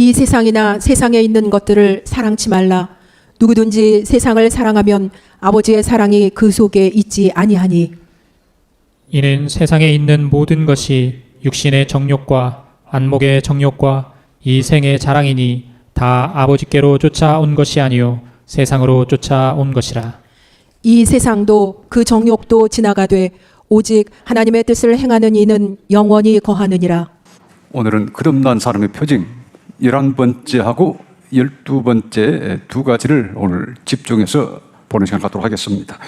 이 세상이나 세상에 있는 것들을 사랑치 말라. 누구든지 세상을 사랑하면 아버지의 사랑이 그 속에 있지 아니하니. 이는 세상에 있는 모든 것이 육신의 정욕과 안목의 정욕과 이 생의 자랑이니 다 아버지께로 쫓아온 것이 아니요 세상으로 쫓아온 것이라. 이 세상도 그 정욕도 지나가되 오직 하나님의 뜻을 행하는 이는 영원히 거하느니라. 오늘은 거듭난 사람의 표징 11번째하고 12번째 두 가지를 오늘 집중해서 보는 시간 갖도록 하겠습니다.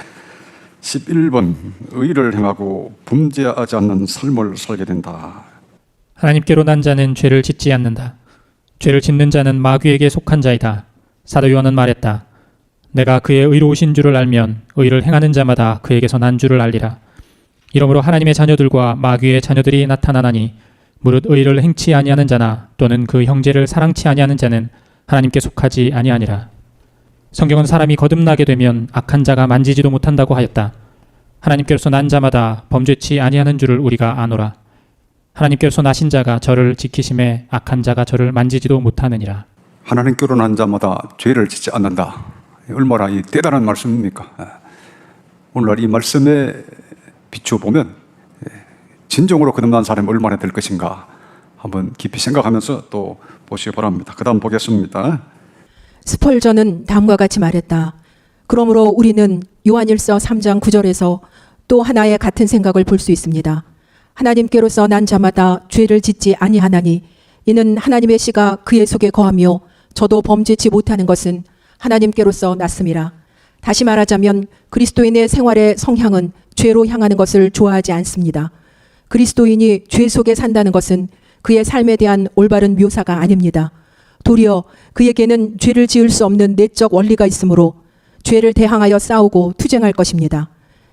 11번 의를 행하고 범죄하지 않는 삶을 살게 된다. 하나님께로 난 자는 죄를 짓지 않는다. 죄를 짓는 자는 마귀에게 속한 자이다. 사도 요한은 말했다. 내가 그의 의로우신 줄을 알면 의를 행하는 자마다 그에게서 난 줄을 알리라. 이러므로 하나님의 자녀들과 마귀의 자녀들이 나타나나니 무릇 의를 행치 아니하는 자나 또는 그 형제를 사랑치 아니하는 자는 하나님께 속하지 아니하니라. 성경은 사람이 거듭나게 되면 악한 자가 만지지도 못한다고 하였다. 하나님께로서 난 자마다 범죄치 아니하는 줄을 우리가 아노라. 하나님께로서 나신 자가 저를 지키심에 악한 자가 저를 만지지도 못하느니라. 하나님께로 난 자마다 죄를 짓지 않는다. 얼마나 이 대단한 말씀입니까? 오늘날 이 말씀에 비추어보면 진정으로 거듭난 사람이 얼마나 될 것인가 한번 깊이 생각하면서 또 보시기 바랍니다. 그 다음 보겠습니다. 스펄전은 다음과 같이 말했다. 그러므로 우리는 요한일서 3장 9절에서 또 하나의 같은 생각을 볼 수 있습니다. 하나님께로서 난 자마다 죄를 짓지 아니하나니 이는 하나님의 씨가 그의 속에 거하며 저도 범죄치 못하는 것은 하나님께로서 났음이라. 다시 말하자면 그리스도인의 생활의 성향은 죄로 향하는 것을 좋아하지 않습니다. 그리스도인이 죄 속에 산다는 것은 그의 삶에 대한 올바른 묘사가 아닙니다. 도리어 그에게는 죄를 지을 수 없는 내적 원리가 있으므로 죄를 대항하여 싸우고 투쟁할 것입니다.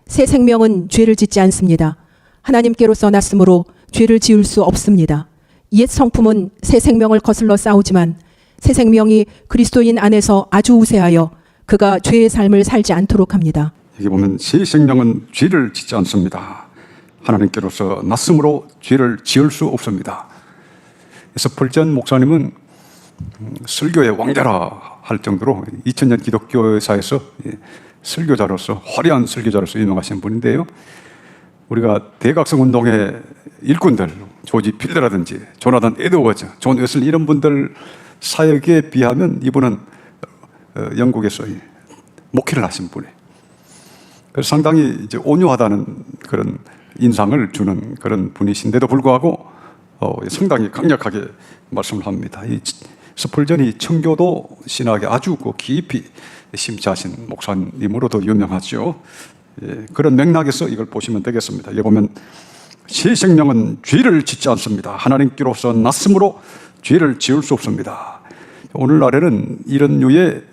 새 생명은 죄를 짓지 않습니다. 하나님께로서 났으므로 죄를 지을 수 없습니다. 옛 성품은 새 생명을 거슬러 싸우지만 새 생명이 그리스도인 안에서 아주 우세하여 그가 죄의 삶을 살지 않도록 합니다. 여기 보면 새 생명은 죄를 짓지 않습니다. 하나님께로서 났으므로 죄를 지을 수 없습니다. 그래서 펄전 목사님은 설교의 왕자라 할 정도로 2000년 기독교사에서 설교자로서 화려한 설교자로서 유명하신 분인데요. 우리가 대각성 운동의 일꾼들 조지 필드라든지 조나단 에드워즈, 존 웨슬리 이런 분들 사역에 비하면 이분은 영국에서 목회를 하신 분이에요. 그래서 상당히 이제 온유하다는 그런 인상을 주는 그런 분이신데도 불구하고 상당히 강력하게 말씀을 합니다. 이 스펄전이 청교도 신학에 아주 깊이 심취하신 목사님으로도 유명하죠. 그런 맥락에서 이걸 보시면 되겠습니다. 여기 보면 새 생명은 죄를 짓지 않습니다. 하나님께로서 났으므로 죄를 지을 수 없습니다. 오늘날에는 이런 류의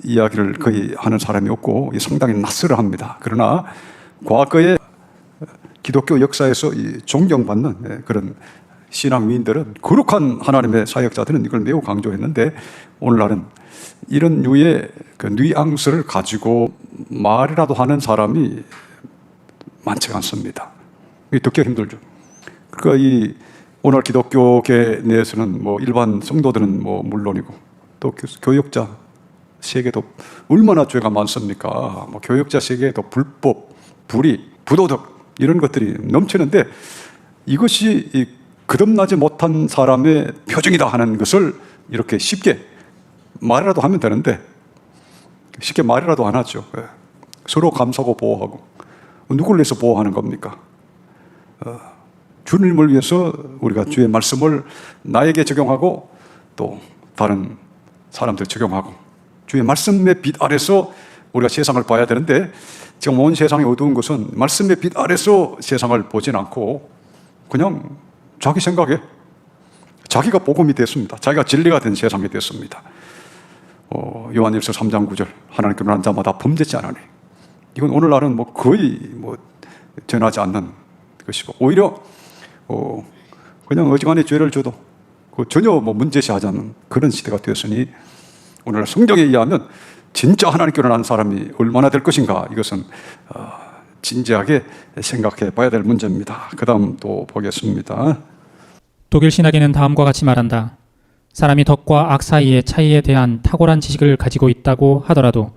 이야기를 거의 하는 사람이 없고 상당히 낯설어합니다. 그러나 과거에 기독교 역사에서 존경받는 그런 신앙위인들은 거룩한 하나님의 사역자들은 이걸 매우 강조했는데 오늘날은 이런 류의 그 뉘앙스를 가지고 말이라도 하는 사람이 많지가 않습니다. 듣기 힘들죠. 그러니까 이 오늘 기독교계 내에서는 뭐 일반 성도들은 뭐 물론이고 또 교역자 세계도 얼마나 죄가 많습니까? 뭐 교역자 세계에도 불법, 불의, 부도덕 이런 것들이 넘치는데 이것이 이 거듭나지 못한 사람의 표징이다 하는 것을 이렇게 쉽게 말이라도 하면 되는데 쉽게 말이라도 안 하죠. 서로 감싸고 보호하고 누구를 위해서 보호하는 겁니까? 주님을 위해서 우리가 주의 말씀을 나에게 적용하고 또 다른 사람들 적용하고 주의 말씀의 빛 아래서 우리가 세상을 봐야 되는데 지금 온 세상이 어두운 것은 말씀의 빛 아래서 세상을 보진 않고 그냥 자기 생각에 자기가 복음이 됐습니다. 자기가 진리가 된 세상이 됐습니다. 요한일서 3장 9절 하나님께로 난 자마다 범죄치 않으니 이건 오늘날은 뭐 거의 뭐 전하지 않는 것이고 오히려 그냥 어지간히 죄를 져도 전혀 뭐 문제시하지 않는 그런 시대가 되었으니 오늘 성경에 의하면 진짜 하나님께로 난 사람이 얼마나 될 것인가 이것은 진지하게 생각해 봐야 될 문제입니다. 그 다음 또 보겠습니다. 독일 신학에는 다음과 같이 말한다. 사람이 덕과 악 사이의 차이에 대한 탁월한 지식을 가지고 있다고 하더라도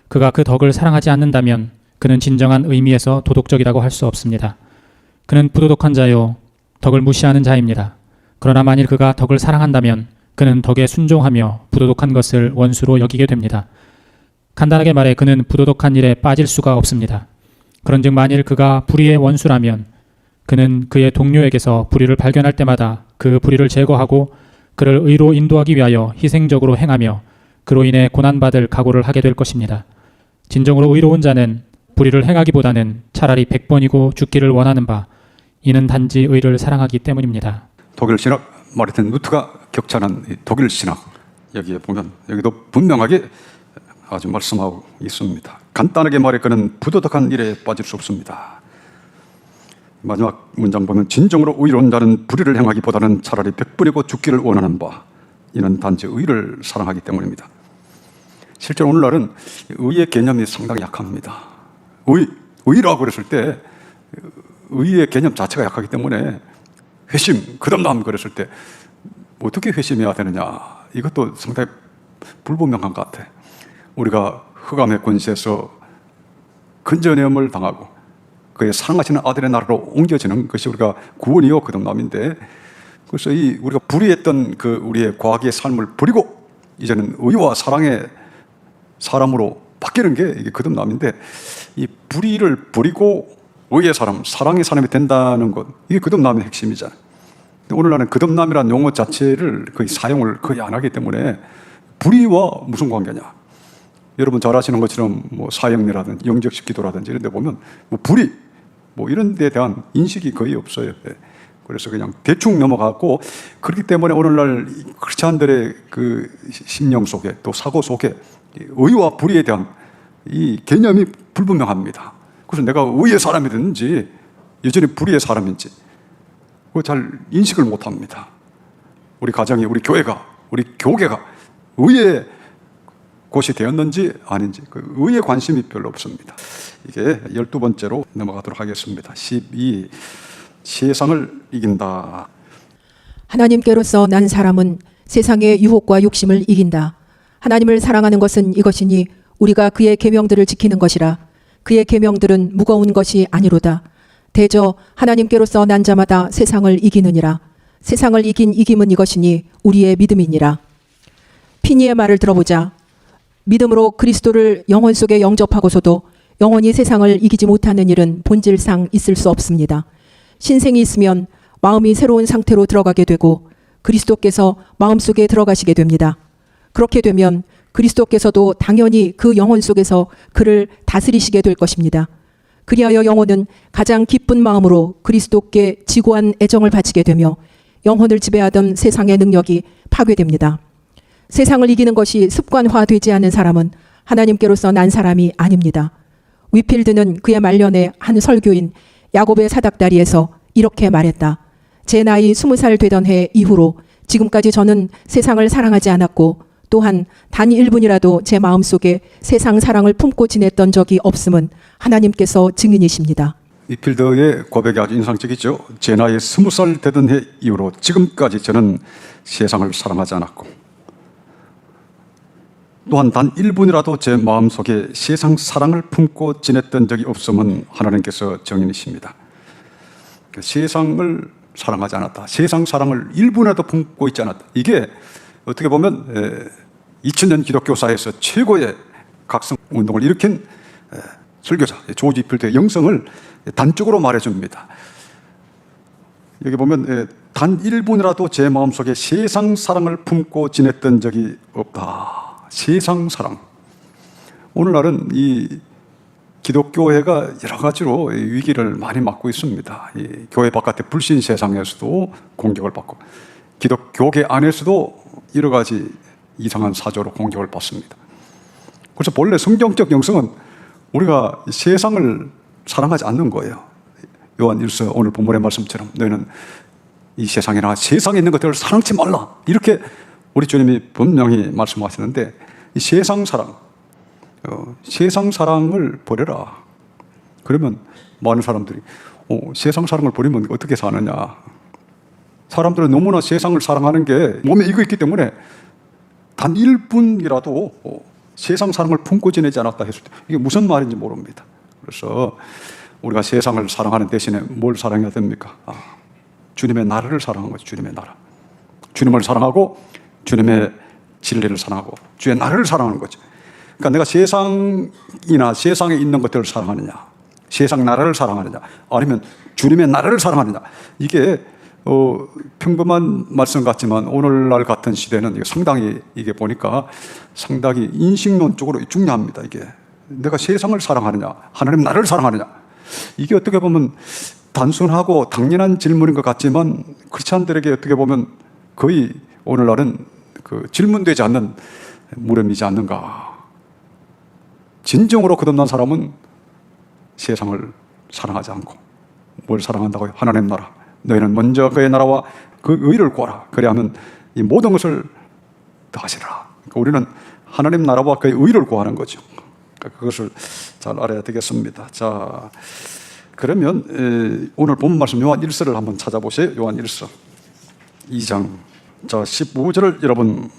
그가 그 덕을 사랑하지 않는다면 그는 진정한 의미에서 도덕적이라고 할 수 없습니다. 그는 부도덕한 자요, 덕을 무시하는 자입니다. 그러나 만일 그가 덕을 사랑한다면 그는 덕에 순종하며 부도덕한 것을 원수로 여기게 됩니다. 간단하게 말해 그는 부도덕한 일에 빠질 수가 없습니다. 그런즉 만일 그가 불의의 원수라면 그는 그의 동료에게서 불의를 발견할 때마다 그 불의를 제거하고 그를 의로 인도하기 위하여 희생적으로 행하며 그로 인해 고난받을 각오를 하게 될 것입니다. 진정으로 의로운 자는 불의를 행하기보다는 차라리 100번이고 죽기를 원하는 바 이는 단지 의를 사랑하기 때문입니다. 독일 신학 마르틴 루트가 격찬한 이 독일 신학, 여기에 보면 여기도 분명하게 아주 말씀하고 있습니다. 간단하게 말해 그는 부도덕한 일에 빠질 수 없습니다. 마지막 문장 보면 진정으로 의로운 자는 불의를 행하기보다는 차라리 100번이고 죽기를 원하는 바 이는 단지 의를 사랑하기 때문입니다. 실제로 오늘날은 의의 개념이 상당히 약합니다. 의라고 그랬을 때 의의 개념 자체가 약하기 때문에 회심, 거듭남 그랬을 때 어떻게 회심해야 되느냐, 이것도 상당히 불분명한 것 같아. 우리가 흑암의 권세에서 근전염을 당하고 그의 사랑하시는 아들의 나라로 옮겨지는 것이 우리가 구원이요 거듭남인데, 그래서 우리가 불의했던 그 우리의 과거의 삶을 버리고 이제는 의와 사랑의 사람으로 바뀌는 게 이게 거듭남인데, 이 불의를 버리고 의의 사람, 사랑의 사람이 된다는 것, 이게 거듭남의 핵심이잖아요. 오늘날은 거듭남이라는 용어 자체를 거의 사용을 거의 안 하기 때문에 불의와 무슨 관계냐? 여러분 잘 아시는 것처럼 뭐 사형리라든지 영접식 기도라든지 이런 데 보면 뭐 불의 뭐 이런 데 대한 인식이 거의 없어요. 그래서 그냥 대충 넘어갔고, 그렇기 때문에 오늘날 크리스찬들의 그 심령 속에 또 사고 속에 의와 불의에 대한 이 개념이 불분명합니다. 그래서 내가 의의 사람이 됐는지 여전히 불의의 사람인지 그거 잘 인식을 못합니다. 우리 가정이, 우리 교회가, 우리 교계가 의의 곳이 되었는지 아닌지 그 의의 관심이 별로 없습니다. 이게 12번째로 넘어가도록 하겠습니다. 12. 세상을 이긴다. 하나님께로서 난 사람은 세상의 유혹과 욕심을 이긴다. 하나님을 사랑하는 것은 이것이니 우리가 그의 계명들을 지키는 것이라. 그의 계명들은 무거운 것이 아니로다. 대저 하나님께로서 난 자마다 세상을 이기느니라. 세상을 이긴 이김은 이것이니 우리의 믿음이니라. 피니의 말을 들어보자. 믿음으로 그리스도를 영혼 속에 영접하고서도 영혼이 세상을 이기지 못하는 일은 본질상 있을 수 없습니다. 신생이 있으면 마음이 새로운 상태로 들어가게 되고 그리스도께서 마음속에 들어가시게 됩니다. 그렇게 되면 그리스도께서도 당연히 그 영혼 속에서 그를 다스리시게 될 것입니다. 그리하여 영혼은 가장 기쁜 마음으로 그리스도께 지고한 애정을 바치게 되며 영혼을 지배하던 세상의 능력이 파괴됩니다. 세상을 이기는 것이 습관화되지 않은 사람은 하나님께로서 난 사람이 아닙니다. 위필드는 그의 말년에 한 설교인 야곱의 사닥다리에서 이렇게 말했다. 제 나이 20살 되던 해 이후로 지금까지 저는 세상을 사랑하지 않았고 또한 단 1분이라도 제 마음속에 세상 사랑을 품고 지냈던 적이 없음은 하나님께서 증인이십니다. 위필드의 고백이 아주 인상적이죠. 제 나이 20살 되던 해 이후로 지금까지 저는 세상을 사랑하지 않았고 또한 단 1분이라도 제 마음속에 세상 사랑을 품고 지냈던 적이 없음은 하나님께서 증인이십니다. 세상을 사랑하지 않았다. 세상 사랑을 1분이라도 품고 있지 않았다. 이게 어떻게 보면 2000년 기독교사에서 최고의 각성 운동을 일으킨 설교자 조지 필드의 영성을 단적으로 말해줍니다. 여기 보면 단 1분이라도 제 마음속에 세상 사랑을 품고 지냈던 적이 없다. 세상 사랑. 오늘날은 이 기독교회가 여러 가지로 위기를 많이 맞고 있습니다. 이 교회 바깥의 불신 세상에서도 공격을 받고 기독교계 안에서도 여러 가지 이상한 사조로 공격을 받습니다. 그래서 본래 성경적 영성은 우리가 세상을 사랑하지 않는 거예요. 요한 1서 오늘 본문의 말씀처럼 너희는 이 세상이나 세상에 있는 것들을 사랑치 말라, 이렇게 우리 주님이 분명히 말씀하시는데, 이 세상 사랑, 세상 사랑을 버려라. 그러면 많은 사람들이 세상 사랑을 버리면 어떻게 사느냐, 사람들은 너무나 세상을 사랑하는 게 몸에 익어 있기 때문에 단 1분이라도 세상 사랑을 품고 지내지 않았다 했을 때 이게 무슨 말인지 모릅니다. 그래서 우리가 세상을 사랑하는 대신에 뭘 사랑해야 됩니까? 주님의 나라를 사랑하는 거죠. 주님의 나라. 주님을 사랑하고 주님의 진리를 사랑하고 주의 나라를 사랑하는 거죠. 그러니까 내가 세상이나 세상에 있는 것들을 사랑하느냐, 세상 나라를 사랑하느냐, 아니면 주님의 나라를 사랑하느냐, 이게 평범한 말씀 같지만 오늘날 같은 시대는 이게 상당히 이게 보니까 상당히 인식론적으로 중요합니다. 이게 내가 세상을 사랑하느냐, 하나님 나라를 사랑하느냐, 이게 어떻게 보면 단순하고 당연한 질문인 것 같지만 크리스찬들에게 어떻게 보면 거의 오늘날은 그 질문되지 않는 물음이지 않는가. 진정으로 거듭난 사람은 세상을 사랑하지 않고 뭘 사랑한다고요? 하나님 나라. 너희는 먼저 그의 나라와 그 의를 구하라. 그래야면 이 모든 것을 더하시라. 그러니까 우리는 하나님 나라와 그의 의를 구하는 거죠. 그러니까 그것을 잘 알아야 되겠습니다. 자, 그러면 오늘 본 말씀 요한 1서를 한번 찾아보세요. 요한 1서 2장. 자, 15절을 여러분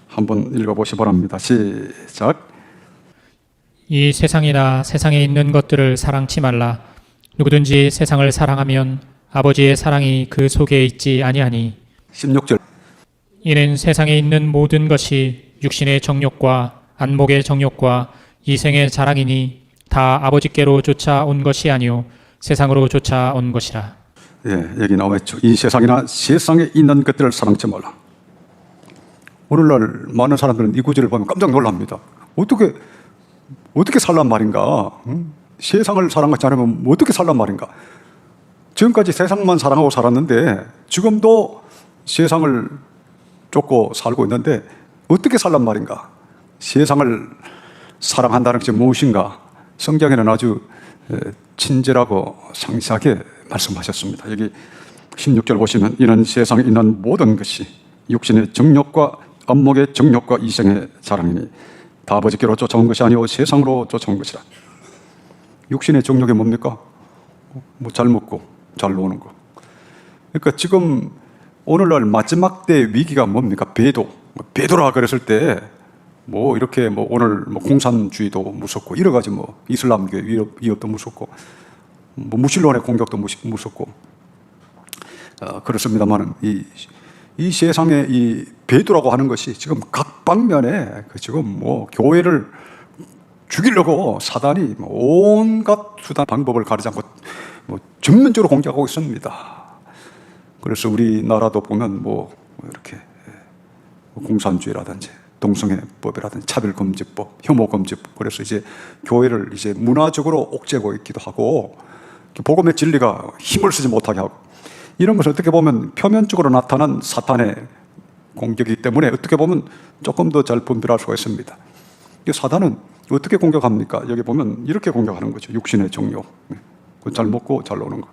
한번 읽어보시 바랍니다. 시작. 이 세상이나 세상에 있는 것들을 사랑치 말라. 누구든지 세상을 사랑하면 아버지의 사랑이 그 속에 있지 아니하니. 16절. 이는 세상에 있는 모든 것이 육신의 정욕과 안목의 정욕과 이생의 자랑이니 다 아버지께로 쫓아온 것이 아니요 세상으로 쫓아온 것이라. 예, 여기 나와있죠. 이 세상이나 세상에 있는 것들을 사랑치 말라. 오늘날 많은 사람들은 이 구절을 보면 깜짝 놀랍니다. 어떻게 살란 말인가? 세상을 사랑하지 않으면 어떻게 살란 말인가? 지금까지 세상만 사랑하고 살았는데 지금도 세상을 쫓고 살고 있는데 어떻게 살란 말인가? 세상을 사랑한다는 것이 무엇인가? 성경에는 아주 친절하고 상세하게 말씀하셨습니다. 여기 16절 보시면 이는 세상에 있는 모든 것이 육신의 정욕과 안목의 정욕과 이생의 자랑이니 다 아버지께로 쫓아온 것이 아니오 세상으로 쫓아온 것이라. 육신의 정욕이 뭡니까? 뭐 잘 먹고 잘 노는 거. 그러니까 지금 오늘날 마지막 때 위기가 뭡니까? 배도라 그랬을 때 뭐 이렇게 뭐 오늘 뭐 공산주의도 무섭고 여러 가지 뭐 이슬람교 위협도 무섭고 뭐 무신론의 공격도 무섭고 그렇습니다만은 이 세상에 이 배도라고 하는 것이 지금 각 방면에 지금 뭐 교회를 죽이려고 사단이 온갖 수단 방법을 가리지 않고 뭐 전면적으로 공격하고 있습니다. 그래서 우리나라도 보면 뭐 이렇게 공산주의라든지 동성애법이라든지 차별금지법, 혐오금지법, 그래서 이제 교회를 이제 문화적으로 옥죄고 있기도 하고 복음의 진리가 힘을 쓰지 못하게 하고 이런 것을 어떻게 보면 표면적으로 나타난 사탄의 공격이기 때문에 어떻게 보면 조금 더 잘 분별할 수가 있습니다. 이 사단은 어떻게 공격합니까? 여기 보면 이렇게 공격하는 거죠. 육신의 정욕, 잘 먹고 잘 노는 거.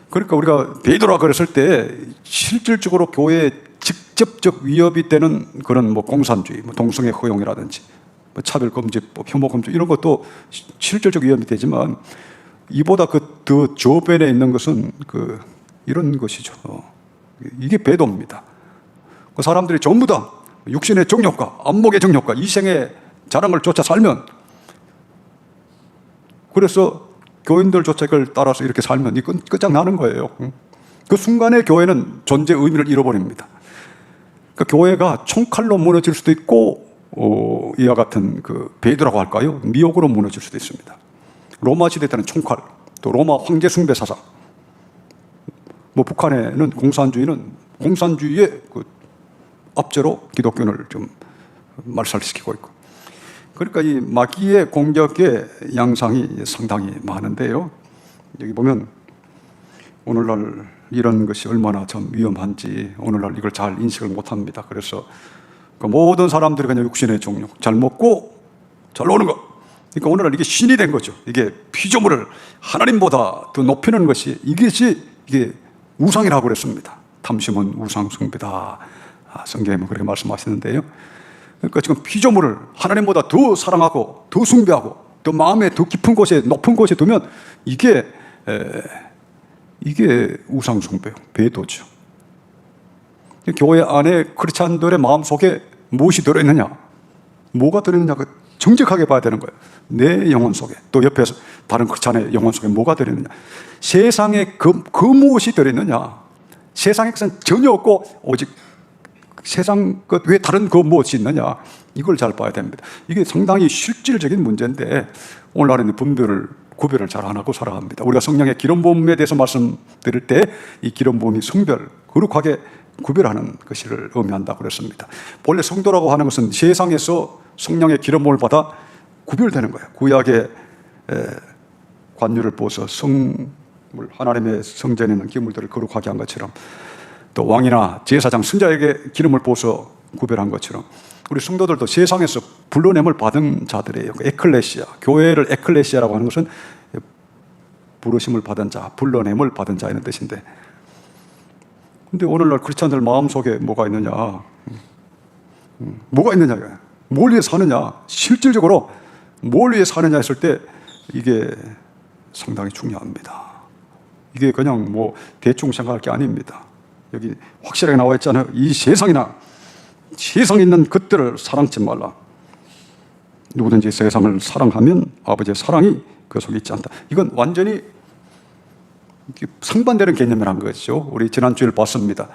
그러니까 우리가 베드로가 그랬을 때 실질적으로 교회에 직접적 위협이 되는 그런 뭐 공산주의, 뭐 동성애 허용이라든지 뭐 차별금지법, 혐오금지 이런 것도 실질적 위협이 되지만 이보다 그 더 저변에 있는 것은 이런 것이죠. 이게 배도입니다. 그 사람들이 전부 다 육신의 정욕과 안목의 정욕과 이생의 자랑을 쫓아 살면 그래서 교인들조차 그걸 따라서 이렇게 살면 이 끝장나는 거예요. 그 순간에 교회는 존재 의미를 잃어버립니다. 그 교회가 총칼로 무너질 수도 있고 이와 같은 베드라고 할까요? 미혹으로 무너질 수도 있습니다. 로마 시대 때는 총칼, 또 로마 황제 숭배 사상, 뭐 북한에는 공산주의의 압제로 기독교를 좀 말살시키고 있고, 그러니까 이 마귀의 공격의 양상이 상당히 많은데요. 여기 보면 오늘날 이런 것이 얼마나 좀 위험한지 오늘날 이걸 잘 인식을 못합니다. 그래서 모든 사람들이 그냥 육신의 정욕, 잘 먹고 잘 노는 것. 그러니까 오늘날 이게 신이 된 거죠. 이게 피조물을 하나님보다 더 높이는 것이 이게 우상이라고 그랬습니다. 탐심은 우상 숭배다. 성경에 그렇게 말씀하시는데요. 그러니까 지금 피조물을 하나님보다 더 사랑하고 더 숭배하고 더 마음에 더 깊은 곳에 높은 곳에 두면 이게 우상 숭배, 배도죠. 교회 안에 크리스찬들의 마음속에 무엇이 들어있느냐, 뭐가 들어있느냐, 정직하게 봐야 되는 거예요. 내 영혼 속에, 또 옆에서 다른 크리스찬의 영혼 속에 뭐가 들어있느냐, 세상에 그 무엇이 들어있느냐, 세상에 것은 전혀 없고 오직 세상 것 외에 다른 그 무엇이 있느냐, 이걸 잘 봐야 됩니다. 이게 상당히 실질적인 문제인데 오늘날에는 분별을 구별을 잘 안 하고 살아갑니다. 우리가 성령의 기름 부음에 대해서 말씀드릴 때 이 기름 부음이 성별, 거룩하게 구별하는 것을 의미한다 그랬습니다. 본래 성도라고 하는 것은 세상에서 성령의 기름 부음을 받아 구별되는 거예요. 구약의 관유를 보서 하나님의 성전에 있는 기물들을 거룩하게 한 것처럼, 또 왕이나 제사장 선자에게 기름을 부어서 구별한 것처럼 우리 성도들도 세상에서 불러냄을 받은 자들이에요. 에클레시아, 교회를 에클레시아라고 하는 것은 부르심을 받은 자, 불러냄을 받은 자 이런 뜻인데, 근데 오늘날 크리스찬들 마음속에 뭐가 있느냐, 뭐가 있느냐, 뭘 위해 사느냐, 실질적으로 뭘 위해 사느냐 했을 때 이게 상당히 중요합니다. 이게 그냥 뭐 대충 생각할 게 아닙니다. 여기 확실하게 나와 있잖아요. 이 세상에 있는 것들을 사랑치 말라. 누구든지 세상을 사랑하면 아버지의 사랑이 그 속에 있지 않다. 이건 완전히 상반되는 개념이라는 거죠. 우리 지난주에 봤습니다.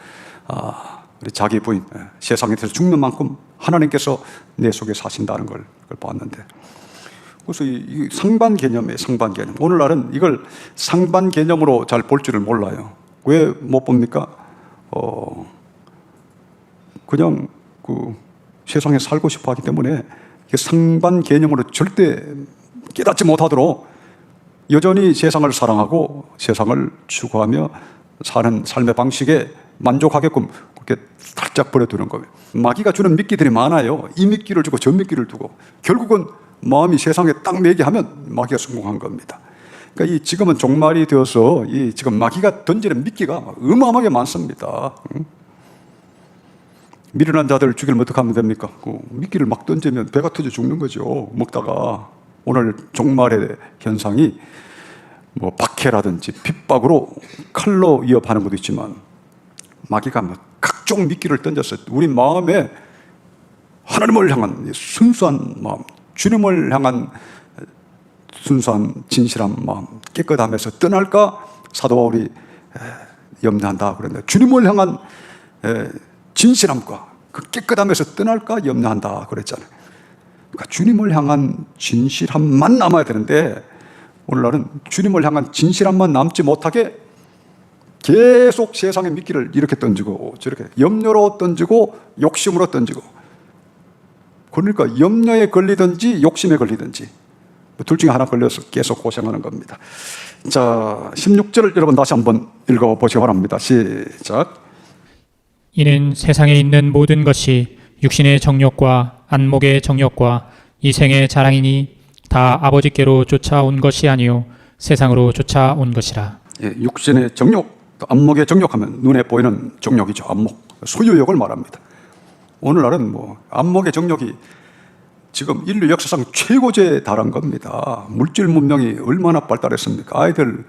우리 자기 부인, 세상에 대해서 죽는 만큼 하나님께서 내 속에 사신다는 걸 봤는데, 그래서 이 상반 개념이에요. 상반 개념. 오늘날은 이걸 상반 개념으로 잘 볼 줄을 몰라요. 왜 못 봅니까? 그냥 세상에 살고 싶어 하기 때문에 상반 개념으로 절대 깨닫지 못하도록 여전히 세상을 사랑하고 세상을 추구하며 사는 삶의 방식에 만족하게끔 그렇게 살짝 버려두는 거예요. 마귀가 주는 미끼들이 많아요. 이 미끼를 주고 저 미끼를 두고 결국은 마음이 세상에 딱 매게 하면 마귀가 성공한 겁니다. 그러니까 지금은 종말이 되어서 지금 마귀가 던지는 미끼가 어마어마하게 많습니다. 미련한 자들을 죽이려면 어떻게 하면 됩니까? 미끼를 막 던지면 배가 터져 죽는 거죠. 먹다가. 오늘 종말의 현상이 뭐 박해라든지 핍박으로 칼로 위협하는 것도 있지만, 마귀가 각종 미끼를 던져서 우리 마음에 하나님을 향한 순수한 마음, 주님을 향한 순수한 진실한 마음, 깨끗함에서 떠날까 사도 바울이 염려한다 그랬는데, 주님을 향한 진실함과 그 깨끗함에서 떠날까 염려한다 그랬잖아요. 그러니까 주님을 향한 진실함만 남아야 되는데 오늘날은 주님을 향한 진실함만 남지 못하게 계속 세상의 미끼를 이렇게 던지고 저렇게 염려로 던지고 욕심으로 던지고, 그러니까 염려에 걸리든지 욕심에 걸리든지 둘 중에 하나 걸려서 계속 고생하는 겁니다. 자, 16절을 여러분 다시 한번 읽어보시기 바랍니다. 시작. 이는 세상에 있는 모든 것이 육신의 정욕과 안목의 정욕과 이생의 자랑이니 다 아버지께로 쫓아온 것이 아니요 세상으로 쫓아온 것이라. 육신의 정욕, 안목의 정욕하면 눈에 보이는 정욕이죠. 안목, 소유욕을 말합니다. 오늘날은 안목의 정욕이 지금 인류 역사상 최고조에 달한 겁니다. 물질 문명이 얼마나 발달했습니까? 아이들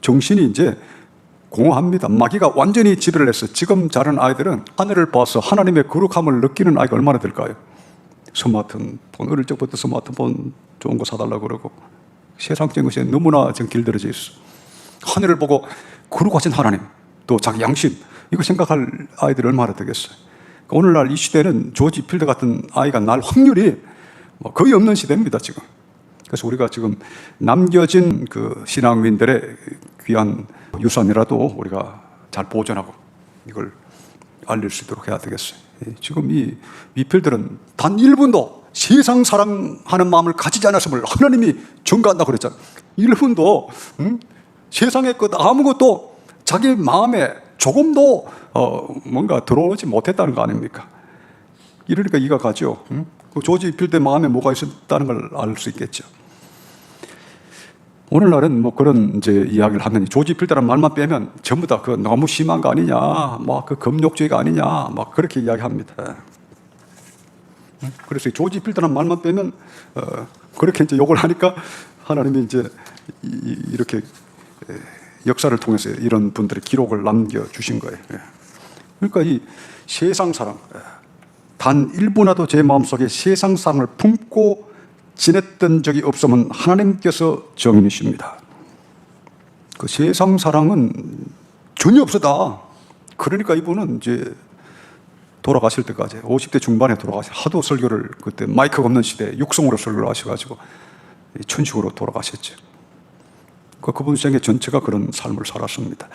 정신이 이제 공허합니다. 마귀가 완전히 지배를 해서 지금 자란 아이들은 하늘을 봐서 하나님의 거룩함을 느끼는 아이가 얼마나 될까요? 스마트폰, 어릴 적부터 스마트폰 좋은 거 사달라고 그러고 세상적인 것이 너무나 지금 길들여져 있어. 하늘을 보고 거룩하신 하나님, 또 자기 양심, 이거 생각할 아이들이 얼마나 되겠어요? 오늘날 이 시대는 조지 필드 같은 아이가 날 확률이 거의 없는 시대입니다, 지금. 그래서 우리가 지금 남겨진 그 신앙인들의 귀한 유산이라도 우리가 잘 보존하고 이걸 알릴 수 있도록 해야 되겠어요. 지금 이 미필들은 단 1분도 세상 사랑하는 마음을 가지지 않았음을 하나님이 증거한다고 그랬잖아요. 1분도 세상의 것 아무것도 자기 마음에 조금도 뭔가 들어오지 못했다는 거 아닙니까? 이러니까 이가 가죠. 그 조지 필드 마음에 뭐가 있었다는 걸 알 수 있겠죠. 오늘날은 그런 이제 이야기를 하면 조지 필드라는 말만 빼면 전부 다 그 너무 심한 거 아니냐, 그 금욕주의가 아니냐, 그렇게 이야기합니다. 그래서 조지 필드라는 말만 빼면 그렇게 이제 욕을 하니까 하나님이 이제 이렇게 역사를 통해서 이런 분들의 기록을 남겨 주신 거예요. 그러니까 이 세상 사랑, 단 1분이라도 제 마음속에 세상 사랑을 품고 지냈던 적이 없으면 하나님께서 정인이십니다. 그 세상 사랑은 전혀 없었다. 그러니까 이분은 이제 돌아가실 때까지 50대 중반에 하도 설교를, 그때 마이크가 없는 시대에 육성으로 설교를 하셔가지고 천식으로 돌아가셨죠. 그분 생애 전체가 그런 삶을 살았습니다.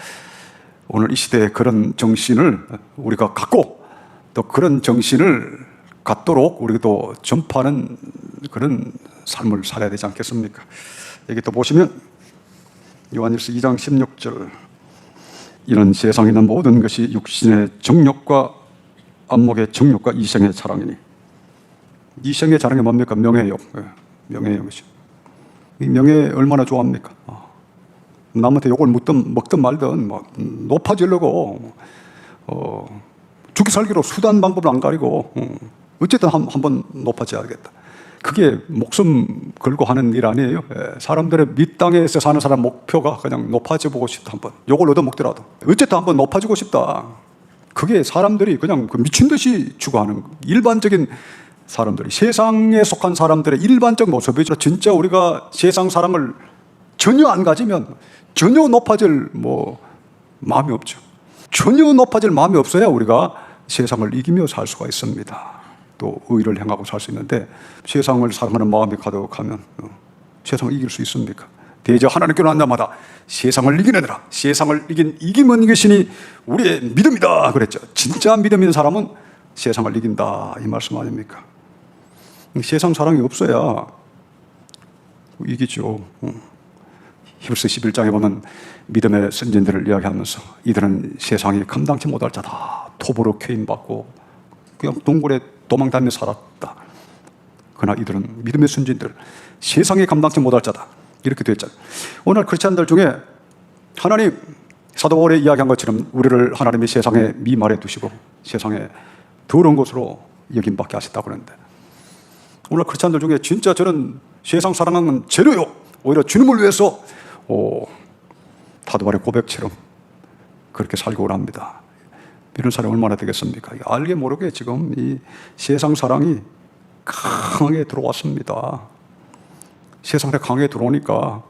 오늘 이 시대에 그런 정신을 우리가 갖고 또 그런 정신을 갖도록 우리도 전파하는 그런 삶을 살아야 되지 않겠습니까? 여기 또 보시면 요한일서 2장 16절, 이런 세상에 있는 모든 것이 육신의 정욕과 안목의 정욕과 이생의 자랑이니. 이생의 자랑이 뭡니까? 명예욕. 명예욕이죠. 이 명예 얼마나 좋아합니까? 남한테 욕을 먹든 말든 높아지려고 죽기 살기로 수단 방법을 안 가리고 어쨌든 한번 높아져야겠다. 그게 목숨 걸고 하는 일 아니에요. 사람들의 밑땅에서 사는 사람 목표가 그냥 높아져 보고 싶다. 한번 욕을 얻어먹더라도 어쨌든 한번 높아지고 싶다. 그게 사람들이 그냥 미친 듯이 추구하는 일반적인 사람들이, 세상에 속한 사람들의 일반적 모습이죠. 진짜 우리가 세상 사랑을 전혀 안 가지면 전혀 높아질 마음이 없죠. 전혀 높아질 마음이 없어야 우리가 세상을 이기며 살 수가 있습니다. 또 의를 행하고 살 수 있는데, 세상을 사랑하는 마음이 가득하면 세상을 이길 수 있습니까? 대저 하나님께 난 자마다 세상을 이기느니라. 세상을 이기면 이기시니 우리의 믿음이다 그랬죠. 진짜 믿음 있는 사람은 세상을 이긴다, 이 말씀 아닙니까? 세상 사랑이 없어야 이기죠. 히브리서 11장에 보면 믿음의 선진들을 이야기하면서 이들은 세상이 감당치 못할 자다. 톱으로 쾌임받고 그냥 동굴에 도망다니며 살았다. 그러나 이들은 믿음의 선진들, 세상에 감당치 못할 자다. 이렇게 되어 있잖아요. 오늘 크리스찬들 중에 하나님, 사도 바울이 이야기한 것처럼 우리를 하나님이 세상에 미말에 두시고 세상에 더러운 것으로 여김받게 하셨다고 그러는데, 오늘 크리스찬들 중에 진짜 저는 세상 사랑하는 죄로요, 오히려 주님을 위해서 사도 바울의 고백처럼 그렇게 살고 합니다. 이런 사람이 얼마나 되겠습니까? 알게 모르게 지금 이 세상 사랑이 강하게 들어왔습니다. 세상에 강하게 들어오니까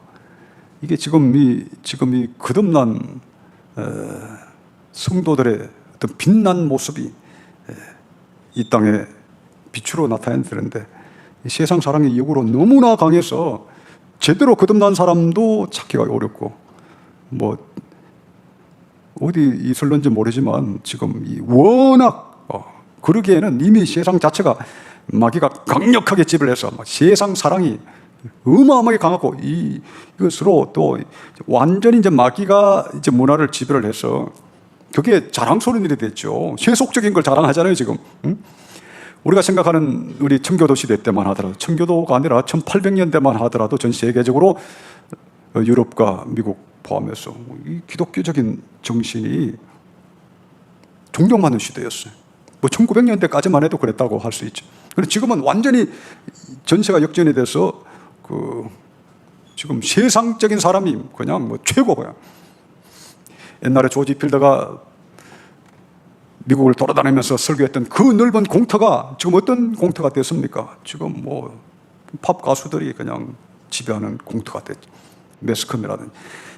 이게 지금 이 거듭난 성도들의 어떤 빛난 모습이 이 땅에 빛으로 나타나는데, 세상 사랑의 역으로 너무나 강해서 제대로 거듭난 사람도 찾기가 어렵고, 어디 있을런지 모르지만 지금 워낙 그러기에는 이미 세상 자체가 마귀가 강력하게 지배해서 세상 사랑이 어마어마하게 강하고, 이것으로 또 완전히 이제 마귀가 이제 문화를 지배를 해서 그게 자랑스러운 일이 됐죠. 세속적인 걸 자랑하잖아요, 지금. 응? 우리가 생각하는 우리 청교도 시대 때만 하더라도, 청교도가 아니라 1800년대만 하더라도 전 세계적으로 유럽과 미국 포함해서 이 기독교적인 정신이 존경받는 시대였어요. 1900년대까지만 해도 그랬다고 할 수 있죠. 그런데 지금은 완전히 전세가 역전이 돼서 지금 세상적인 사람이 그냥 최고고요. 옛날에 조지 필더가 미국을 돌아다니면서 설교했던 그 넓은 공터가 지금 어떤 공터가 됐습니까? 지금 팝 가수들이 그냥 지배하는 공터가 됐죠. 매스컴이라든지.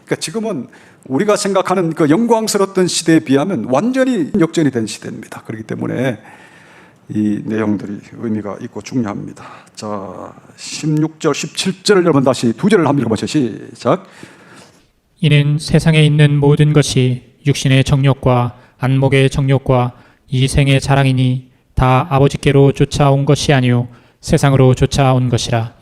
그러니까 지금은 우리가 생각하는 그 영광스러웠던 시대에 비하면 완전히 역전이 된 시대입니다. 그렇기 때문에 이 내용들이 의미가 있고 중요합니다. 자, 16절, 17절을 여러분 다시 두 절을 한번 읽어보시죠. 시작. 이는 세상에 있는 모든 것이 육신의 정욕과 안목의 정욕과 이생의 자랑이니 다 아버지께로 쫓아온 것이 아니요 세상으로 쫓아온 것이라.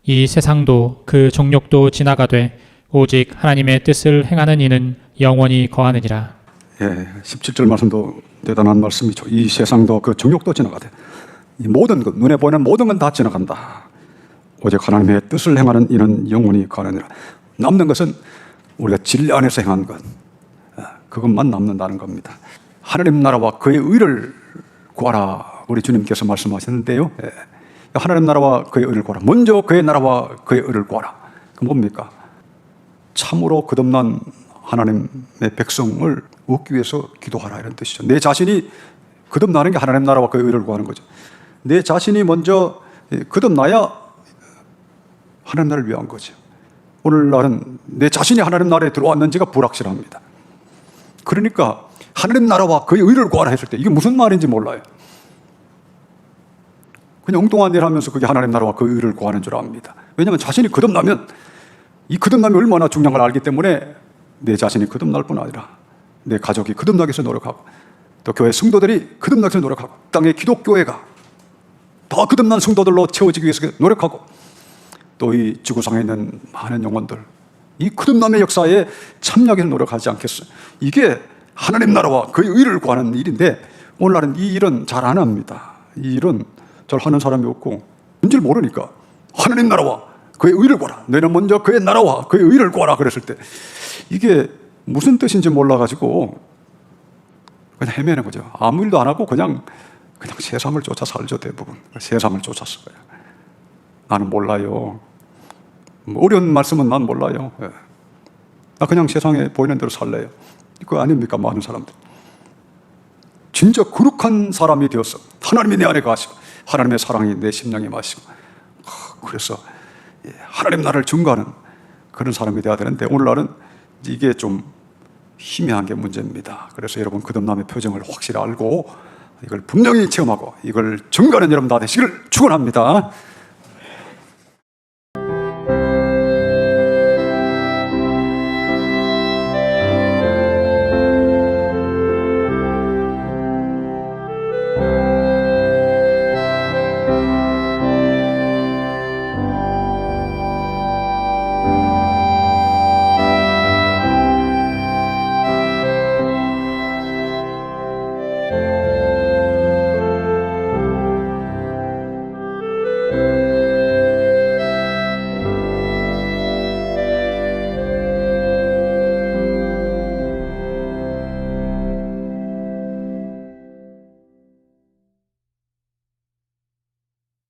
이 세상도 그 정욕도 지나가되 오직 하나님의 뜻을 행하는 이는 영원히 거하느니라. 17절 말씀도 대단한 말씀이죠. 이 세상도 그 정욕도 지나가되 이 모든 것, 눈에 보이는 모든 건 다 지나간다. 오직 하나님의 뜻을 행하는 이는 영원히 거하느니라. 남는 것은 우리가 진리 안에서 행한 것, 그것만 남는다는 겁니다. 하나님 나라와 그의 의를 구하라, 우리 주님께서 말씀하셨는데요. 하나님 나라와 그의 의를 구하라. 먼저 그의 나라와 그의 의를 구하라. 그 뭡니까? 참으로 거듭난 하나님의 백성을 얻기 위해서 기도하라 이런 뜻이죠. 내 자신이 거듭나는 게 하나님 나라와 그 의를 구하는 거죠. 내 자신이 먼저 거듭나야 하나님 나라를 위한 거죠. 오늘날은 내 자신이 하나님 나라에 들어왔는지가 불확실합니다. 그러니까 하나님 나라와 그의 의를 구하라 했을 때 이게 무슨 말인지 몰라요. 그냥 엉뚱한 일 하면서 그게 하나님 나라와 그 의를 구하는 줄 압니다. 왜냐하면 자신이 거듭나면 이 거듭남이 얼마나 중요한 걸 알기 때문에 내 자신이 거듭날 뿐 아니라 내 가족이 거듭나기 위해서 노력하고 또 교회 성도들이 거듭나기 위해서 노력하고 땅의 기독교회가 더 거듭난 성도들로 채워지기 위해서 노력하고 또 이 지구상에 있는 많은 영혼들 이 거듭남의 역사에 참여하기 위해서 노력하지 않겠어요? 이게 하나님 나라와 그의 의를 구하는 일인데 오늘날은 이 일은 잘 안 합니다. 이 일은 잘 하는 사람이 없고 뭔지를 모르니까 하나님 나라와 그의 의를 구하라. 너희는 먼저 그의 나라와 그의 의를 구하라 그랬을 때 이게 무슨 뜻인지 몰라가지고 그냥 헤매는 거죠. 아무 일도 안 하고 그냥 세상을 쫓아 살죠. 대부분 세상을 쫓았어요. 나는 몰라요. 어려운 말씀은 난 몰라요. 나 그냥 세상에 보이는 대로 살래요. 그거 아닙니까? 많은 사람들 진짜 거룩한 사람이 되었어. 하나님이 내 안에 가시고 하나님의 사랑이 내 심령에 마시고 그래서 하나님 나라를 증거하는 그런 사람이 되어야 되는데 오늘날은 이게 좀 희미한 게 문제입니다. 그래서 여러분 거듭남의 표정을 확실히 알고 이걸 분명히 체험하고 이걸 증거하는 여러분 다 되시기를 축원합니다.